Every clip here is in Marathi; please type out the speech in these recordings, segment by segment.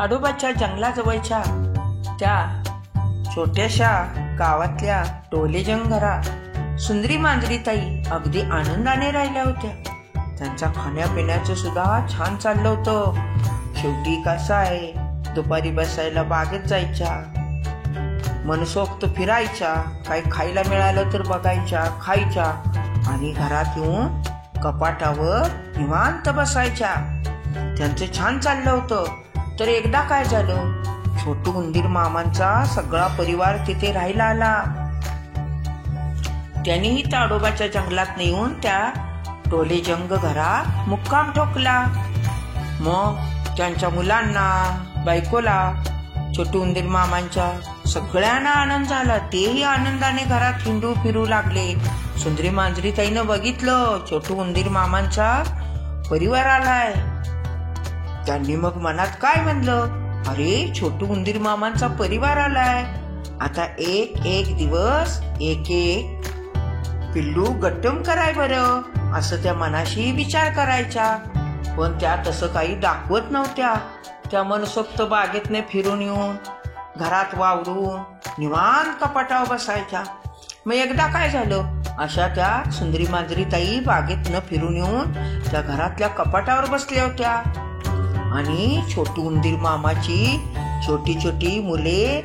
ताडोबाच्या जंगलाजवळच्या त्या छोट्याशा गावातल्या टोलेजंग घरात सुंदरी मांजरी ताई अगदी आनंदाने राहिल्या होत्या. त्यांचा खाण्यापिण्याचं सुद्धा छान चाललं होतं. शेवटी कसं आहे, दुपारी बसायला बागेत जायच्या, मनसोक्त फिरायच्या, काही खायला मिळालं तर बघायच्या, खायच्या आणि घरात येऊन कपाटावर निवांत बसायच्या. त्यांचं छान चाललं होतं. तर एकदा काय झालं, छोटू उंदीर मामांचा सगळा परिवार तिथे राहायला आला. त्यांनीही ताडोबाच्या जंगलात येऊन त्या टोलेजंग घरात मुक्काम ठोकला. मग त्यांच्या मुलांना, बायकोला, छोटू उंदीर मामांच्या सगळ्यांना आनंद झाला. तेही आनंदाने घरात हिंडू फिरू लागले. सुंदरी मांजरी ताईनं बघितलं छोटू उंदीर मामांचा परिवार आलाय. त्यांनी मग मनात काय म्हणलं, अरे छोटू उंदीर मामांचा परिवार आलाय, आता एक एक दिवस एक एक पिल्लू गट्टम कराय बरं, असं त्या मनाशी विचार करायच्या. पण त्या तसं काही दाखवत नव्हत्या. त्या मनसोक्त बागेतने फिरून येऊन घरात वावरून निवांत कपाटावर बसायच्या. मग एकदा काय झालं, अशा त्या सुंदरी मांजरी ताई बागेतनं फिरून येऊन त्या घरातल्या कपाटावर बसल्या होत्या आणि छोटू उंदीर मामाची छोटी छोटी मुले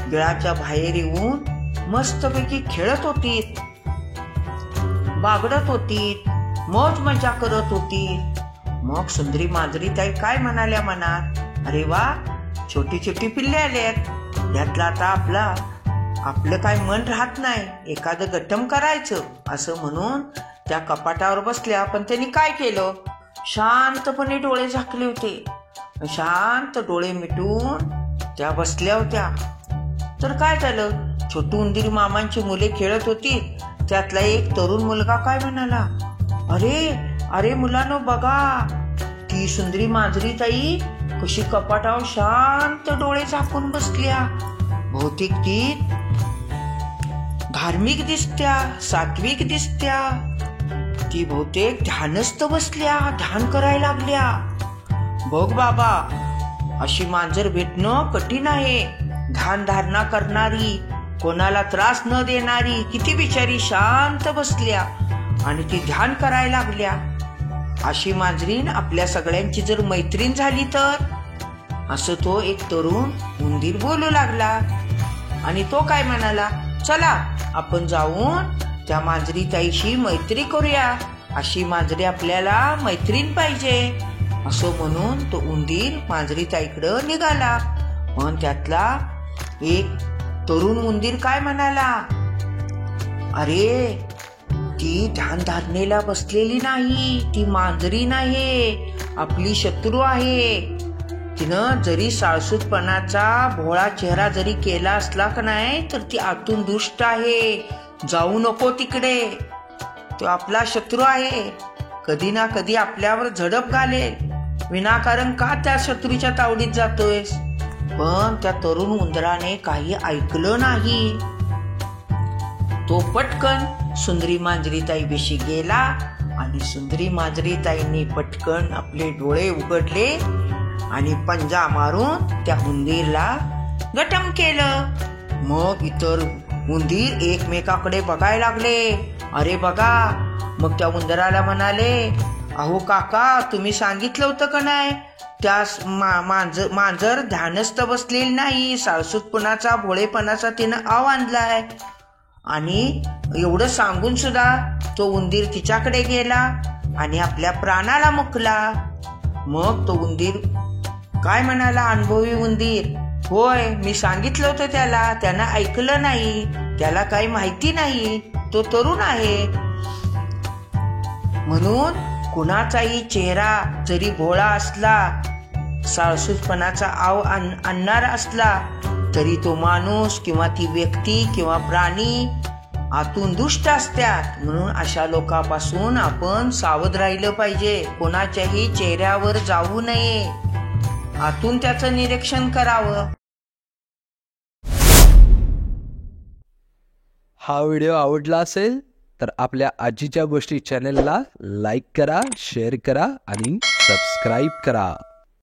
बिळाच्या बाहेर येऊन मस्तपैकी खेळत होती, बागडत होती, मौज मजा करत होती. मग सुंदरी मांजरी ताई काय म्हणाल्या मनात, अरे वा, छोटी छोटी पिल्ले आलेत, यातला आता आपलं काय मन राहत नाही, एखादं गट्टम करायचं असं म्हणून त्या कपाटावर बसल्या. पण त्यांनी काय केलं, शांतपणे डोळे झाकले होते. शांत डोळे मिटून त्या बसल्या होत्या. तर काय झालं, छोटू उंदीर मामांची मुले खेळत होती. त्यातला एक तरुण मुलगा काय म्हणाला, अरे अरे मुलांनो बघा, ती सुंदरी मांजरी ताई कशी कपाटावर शांत डोळे झाकून बसल्या. बहुतेक ती धार्मिक दिसत्या, सात्विक दिसत्या. ती बहुतेक ध्यानस्थ बसल्या, ध्यान करायला लागल्या. बघ बाबा, अशी मांजर भेटणं कठीण आहे. ध्यान धारणा करणारी, कोणाला त्रास न देणारी. किती बिचारी शांत बसल्या आणि ती ध्यान करायला लागल्या. अशी मांजरीन आपल्या सगळ्यांची जर मैत्रीण झाली तर, असं तो एक तरुण उंदीर बोलू लागला. आणि तो काय म्हणाला, चला आपण जाऊन त्या मांजरी ताईशी मैत्री करूया, अशी मांजरी आपल्याला मैत्रीण पाहिजे, असं म्हणून तो उंदीर मांजरी ताईकडं निघाला. पण त्यातला एक तरुण उंदीर काय म्हणाला, अरे ती ध्यान धारणेला बसलेली नाही, ती मांजरी नाही, आपली शत्रू आहे. तिनं जरी साळसूतपणाचा भोळा चेहरा जरी केला असला का नाही, तर ती आतून दुष्ट आहे. जाऊ नको तिकडे, तो आपला शत्रू आहे, कधी ना कधी आपल्यावर झडप घालेल. विनाकारण का त्या शत्रूच्या तावडीत जातोयस. पण त्या तरुण उंदराने काही ऐकलं नाही. तो पटकन सुंदरी मांजरी ताई बेशी गेला आणि सुंदरी मांजरी ताईंनी पटकन आपले डोळे उघडले आणि पंजा मारून त्या उंदीरला गटम केलं. मग इतर उंदीर एकमेकाकडे बघायला लागले. अरे बघा, मग त्या उंदराला म्हणाले, अहो काका, तुम्ही सांगितलं होतं का नाही, त्या मांजर ध्यानस्थ बसलेली नाही, साळसूतपणाचा भोळेपणाचा तिनं आव आणलाय. आणि एवढं सांगून सुद्धा तो उंदीर तिच्याकडे गेला आणि आपल्या प्राणाला मुकला. मग तो उंदीर काय म्हणाला, अनुभवी उंदीर, होय मी सांगितलं होतं त्याला, त्यानं ऐकलं नाही, त्याला काही माहिती नाही, तो तरुण आहे. म्हणून कुणाचाही चेहरा जरी भोळा असला, साळसूतपणाचा आव आणणारा असला, तरी तो माणूस किंवा ती व्यक्ती किंवा प्राणी आतून दुष्ट असतात. म्हणून अशा लोकांपासून आपण सावध राहिलं पाहिजे. कोणाच्याही चेहऱ्यावर जाऊ नये, आतून त्याचं निरीक्षण करावं. हा व्हिडिओ आवडला असेल तर आपल्या आजीच्या गोष्टी चॅनलला लाईक करा, शेअर करा आणि सबस्क्राईब करा.